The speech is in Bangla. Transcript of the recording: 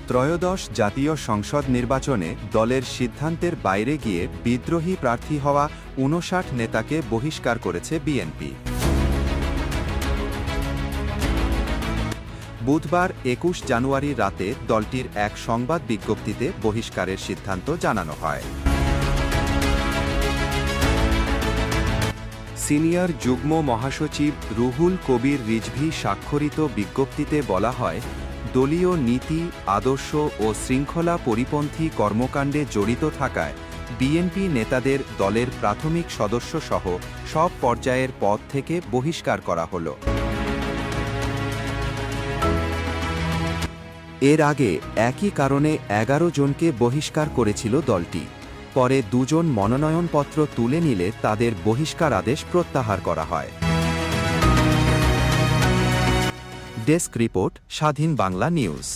ত্রয়োদশ জাতীয় সংসদ নির্বাচনে দলের সিদ্ধান্তের বাইরে গিয়ে বিদ্রোহী প্রার্থী হওয়া ৫৯ নেতাকে বহিষ্কার করেছে বিএনপি। বুধবার ২১ জানুয়ারি রাতে দলটির এক সংবাদ বিজ্ঞপ্তিতে বহিষ্কারের সিদ্ধান্ত জানানো হয়। সিনিয়র যুগ্ম মহাসচিব রুহুল কবির রিজভী স্বাক্ষরিত বিজ্ঞপ্তিতে বলা হয়, দলীয় নীতি, আদর্শ ও শৃঙ্খলা পরিপন্থী কর্মকাণ্ডে জড়িত থাকায় বিএনপি নেতাদের দলের প্রাথমিক সদস্যসহ সব পর্যায়ের পদ থেকে বহিষ্কার করা হল। এর আগে একই কারণে ১১ জনকে বহিষ্কার করেছিল দলটি। পরে ২ জন মনোনয়নপত্র তুলে নিলে তাদের বহিষ্কার আদেশ প্রত্যাহার করা হয়। ডেস্ক রিপোর্ট, স্বাধীন বাংলা নিউজ।